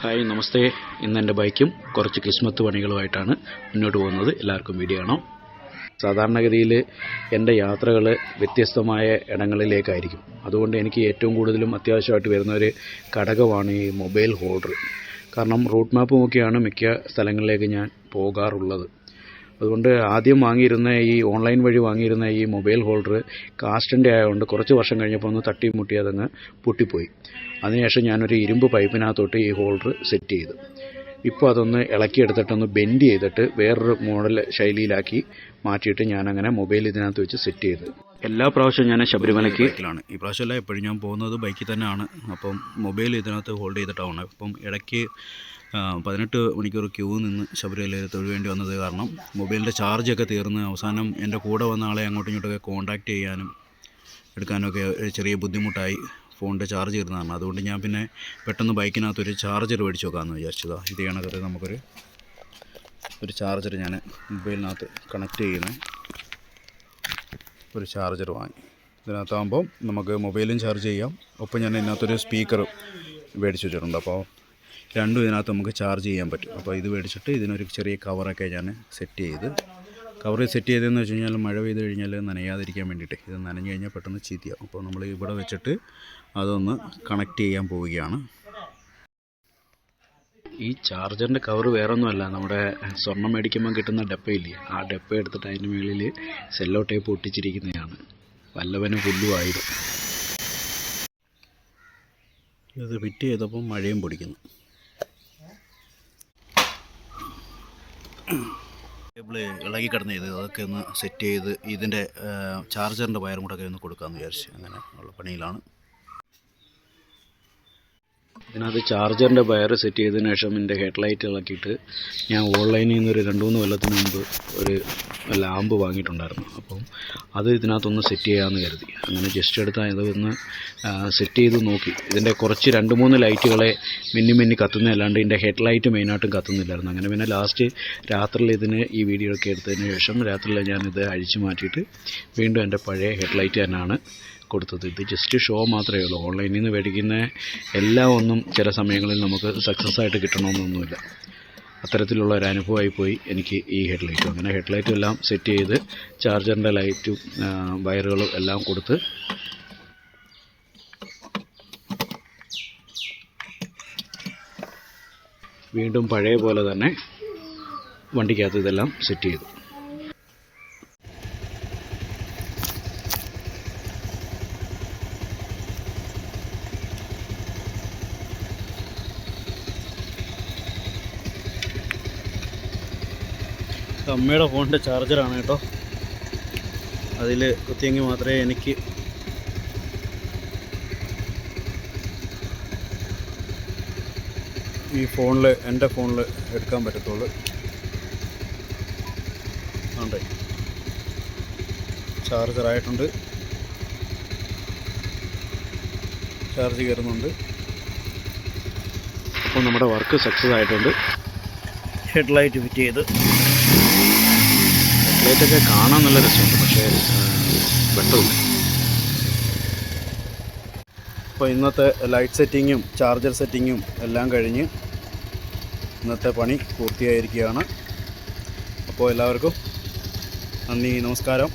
Hi നമസ്തേ. ഇന്ന് എൻ്റെ ബൈക്കും കുറച്ച് കിസ്മത്ത് പണികളുമായിട്ടാണ് മുന്നോട്ട് പോകുന്നത്. എല്ലാവർക്കും വീഡിയോ കാണാം. സാധാരണഗതിയിൽ എൻ്റെ യാത്രകൾ വ്യത്യസ്തമായ ഇടങ്ങളിലേക്കായിരിക്കും. അതുകൊണ്ട് എനിക്ക് ഏറ്റവും കൂടുതലും അത്യാവശ്യമായിട്ട് വരുന്ന ഒരു ഘടകമാണ് ഈ മൊബൈൽ ഹോൾഡർ. കാരണം റൂട്ട് മാപ്പ് നോക്കിയാണ് മിക്ക സ്ഥലങ്ങളിലേക്ക് ഞാൻ പോകാറുള്ളത്. അതുകൊണ്ട് ആദ്യം വാങ്ങിയിരുന്ന ഈ ഓൺലൈൻ വഴി വാങ്ങിയിരുന്ന ഈ മൊബൈൽ ഹോൾഡർ കാസ്റ്റിൻ്റെ ആയതുകൊണ്ട് കുറച്ച് വർഷം കഴിഞ്ഞപ്പോൾ ഒന്ന് തട്ടി മുട്ടി അതങ്ങ് പൊട്ടിപ്പോയി. അതിനുശേഷം ഞാനൊരു ഇരുമ്പ് പൈപ്പിനകത്തോട്ട് ഈ ഹോൾഡർ സെറ്റ് ചെയ്തു. ഇപ്പോൾ അതൊന്ന് ഇളക്കിയെടുത്തിട്ടൊന്ന് ബെൻഡ് ചെയ്തിട്ട് വേറൊരു മോഡൽ ശൈലിയിലാക്കി മാറ്റിയിട്ട് ഞാനങ്ങനെ മൊബൈൽ ഇതിനകത്ത് വെച്ച് സെറ്റ് ചെയ്ത്. എല്ലാ പ്രാവശ്യവും ഞാൻ ശബരിമലയ്ക്ക് ഈ പ്രാവശ്യമല്ല എപ്പോഴും ഞാൻ പോകുന്നത് ബൈക്കിൽ തന്നെയാണ്. അപ്പം മൊബൈൽ ഇതിനകത്ത് ഹോൾഡ് ചെയ്തിട്ടാണ്. അപ്പം ഇടയ്ക്ക് 18 മണിക്കൂർ ക്യൂ നിന്ന് ശബരിമലയിൽ തൊഴുവേണ്ടി വന്നത് കാരണം മൊബൈലിൻ്റെ ചാർജൊക്കെ തീർന്ന് അവസാനം എൻ്റെ കൂടെ വന്ന ആളെ അങ്ങോട്ടും ഇങ്ങോട്ടൊക്കെ കോൺടാക്റ്റ് ചെയ്യാനും എടുക്കാനൊക്കെ ചെറിയ ബുദ്ധിമുട്ടായി. ഫോണിൻ്റെ ചാർജ് തീർന്നതാണ്. അതുകൊണ്ട് ഞാൻ പിന്നെ പെട്ടെന്ന് ബൈക്കിനകത്തൊരു ചാർജർ മേടിച്ച് നോക്കാമെന്ന് വിചാരിച്ചതാണ്. ഇത് കണക്കത്ത് നമുക്കൊരു ചാർജർ ഞാൻ മൊബൈലിനകത്ത് കണക്ട് ചെയ്യുന്ന ഒരു ചാർജർ വാങ്ങി. ഇതിനകത്താകുമ്പോൾ നമുക്ക് മൊബൈലും ചാർജ് ചെയ്യാം. ഒപ്പം ഞാൻ ഇതിനകത്തൊരു സ്പീക്കർ മേടിച്ച് വെച്ചിട്ടുണ്ട്. അപ്പോൾ രണ്ടും ഇതിനകത്ത് നമുക്ക് ചാർജ് ചെയ്യാൻ പറ്റും. അപ്പോൾ ഇത് മേടിച്ചിട്ട് ഇതിനൊരു ചെറിയ കവറൊക്കെ ഞാൻ സെറ്റ് ചെയ്ത് സെറ്റ് ചെയ്തതെന്ന് വെച്ച് കഴിഞ്ഞാൽ മഴ പെയ്ത് കഴിഞ്ഞാൽ നനയാതിരിക്കാൻ വേണ്ടിയിട്ട്. ഇത് നനഞ്ഞു കഴിഞ്ഞാൽ പെട്ടെന്ന് ചീത്തയാവും. അപ്പോൾ നമ്മൾ ഇവിടെ വെച്ചിട്ട് അതൊന്ന് കണക്ട് ചെയ്യാൻ പോവുകയാണ്. ഈ ചാർജറിൻ്റെ കവർ വേറൊന്നുമല്ല, നമ്മുടെ സ്വർണ്ണം മേടിക്കുമ്പോൾ കിട്ടുന്ന ഡപ്പയില്ലേ, ആ ഡപ്പ എടുത്തിട്ട് അതിൻ്റെ മുകളിൽ സെല്ലോ ടേപ്പ് ഒട്ടിച്ചിരിക്കുന്നതാണ്. വല്ലവനും പുല്ലുമായിരുന്നു. ഇത് ഫിറ്റ് ചെയ്തപ്പം മഴയും പൊടിക്കുന്നു. കേബിൾ ഇളകി കിടന്ന് അതൊക്കെ ഒന്ന് സെറ്റ് ചെയ്ത് ഇതിൻ്റെ ചാർജറിൻ്റെ വയറും കൂടെ ഒക്കെ ഒന്ന് കൊടുക്കാമെന്ന് വിചാരിച്ച് അങ്ങനെ ഉള്ള പണിയിലാണ്. ഇതിനകത്ത് ചാർജറിൻ്റെ വയർ സെറ്റ് ചെയ്തതിന് ശേഷം എൻ്റെ ഹെഡ്ലൈറ്റ് ഇളക്കിയിട്ട് ഞാൻ ഓൺലൈനിൽ നിന്ന് ഒരു 2-3 കൊല്ലത്തിന് മുമ്പ് ഒരു ലാമ്പ് വാങ്ങിയിട്ടുണ്ടായിരുന്നു. അപ്പം അത് ഇതിനകത്തൊന്ന് സെറ്റ് ചെയ്യാമെന്ന് കരുതി. അങ്ങനെ ജസ്റ്റ് എടുത്താൽ ഇതൊന്ന് സെറ്റ് ചെയ്ത് നോക്കി. ഇതിൻ്റെ കുറച്ച് 2-3 ലൈറ്റുകളെ മിന്നി കത്തുന്നതല്ലാണ്ട് ഇതിൻ്റെ ഹെഡ്ലൈറ്റ് മെയിനായിട്ടും കത്തുന്നില്ലായിരുന്നു. അങ്ങനെ പിന്നെ ലാസ്റ്റ് രാത്രിയിൽ ഇതിന് ഈ വീഡിയോ ഒക്കെ എടുത്തതിന് ശേഷം രാത്രിയിൽ ഞാനിത് അഴിച്ചു മാറ്റിയിട്ട് വീണ്ടും എൻ്റെ പഴയ ഹെഡ്ലൈറ്റ് തന്നെയാണ് കൊടുത്തത്. ഇത് ജസ്റ്റ് ഷോ മാത്രമേ ഉള്ളൂ. ഓൺലൈനിൽ നിന്ന് മേടിക്കുന്ന എല്ലാം ഒന്നും ചില സമയങ്ങളിൽ നമുക്ക് സക്സസ് ആയിട്ട് കിട്ടണമെന്നൊന്നുമില്ല. അത്തരത്തിലുള്ള ഒരു അനുഭവമായി പോയി എനിക്ക് ഈ ഹെഡ്ലൈറ്റും. അങ്ങനെ ഹെഡ്ലൈറ്റും എല്ലാം സെറ്റ് ചെയ്ത് ചാർജറിൻ്റെ ലൈറ്റും വയറുകളും എല്ലാം കൊടുത്ത് വീണ്ടും പഴയ പോലെ തന്നെ വണ്ടിക്കകത്ത് ഇതെല്ലാം സെറ്റ് ചെയ്തു. അമ്മയുടെ ഫോണിൻ്റെ ചാർജറാണ് കേട്ടോ. അതിൽ കുത്തിയെങ്കിൽ മാത്രമേ എനിക്ക് എൻ്റെ ഫോണിൽ എടുക്കാൻ പറ്റത്തുള്ളൂ. ആണ്ടേ ചാർജറായിട്ടുണ്ട്, ചാർജ് കയറുന്നുണ്ട്. അപ്പോൾ നമ്മുടെ വർക്ക് സക്സസ് ആയിട്ടുണ്ട്. ഹെഡ്ലൈറ്റ് ഫിറ്റ് ചെയ്ത് ഹെഡ്ലൈറ്റൊക്കെ കാണാൻ നല്ല രസമുണ്ട്, പക്ഷേ വെട്ടമില്ല. അപ്പോൾ ഇന്നത്തെ ലൈറ്റ് സെറ്റിങ്ങും ചാർജർ സെറ്റിങ്ങും എല്ലാം കഴിഞ്ഞ് ഇന്നത്തെ പണി പൂർത്തിയായിരിക്കുകയാണ്. അപ്പോൾ എല്ലാവർക്കും നന്ദി, നമസ്കാരം.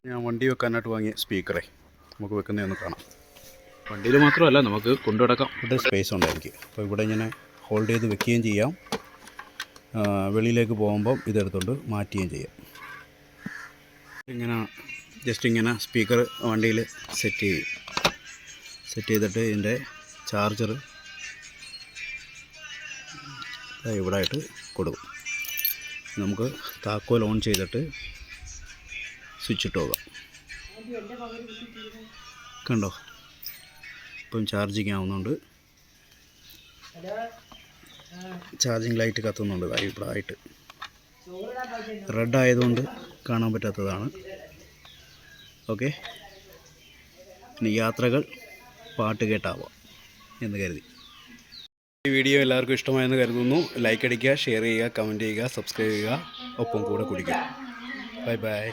ഞാൻ വണ്ടി വെക്കാനായിട്ട് വാങ്ങിയ സ്പീക്കറെ നമുക്ക് വെക്കുന്നതൊന്ന് കാണാം. വണ്ടിയിൽ മാത്രമല്ല നമുക്ക് കൊണ്ടുനടക്കാം. ഇവിടെ സ്പേസ് ഉണ്ടായിരിക്കും. അപ്പോൾ ഇവിടെ ഇങ്ങനെ ഹോൾഡ് ചെയ്ത് വെക്കുകയും ചെയ്യാം. വെളിയിലേക്ക് പോകുമ്പം ഇതെടുത്തുകൊണ്ട് മാറ്റുകയും ചെയ്യാം. ഇങ്ങനെ സ്പീക്കർ വണ്ടിയിൽ സെറ്റ് ചെയ്തിട്ട് ഇതിൻ്റെ ചാർജർ ഇവിടെ ആയിട്ട് കൊടുക്കും. നമുക്ക് താക്കോൽ ഓൺ ചെയ്തിട്ട് സ്വിച്ച് ഇട്ട് പോകാം. കണ്ടോ, ഇപ്പം ചാർജിങ് ആവുന്നുണ്ട്. ചാർജിങ് ലൈറ്റ് കത്തുന്നുണ്ട്. ഇവിടെ ആയിട്ട് റെഡ് ആയതുകൊണ്ട് കാണാൻ പറ്റാത്തതാണ്. ഓക്കെ, ഇനി യാത്രകൾ പാട്ട് കേട്ടാവാം എന്ന് കരുതി. ഈ വീഡിയോ എല്ലാവർക്കും ഇഷ്ടമായെന്ന് കരുതുന്നു. ലൈക്ക് അടിക്കുക, ഷെയർ ചെയ്യുക, കമൻറ്റ് ചെയ്യുക, സബ്സ്ക്രൈബ് ചെയ്യുക, ഒപ്പം കൂടെ കുടിക്കുക. Bye bye.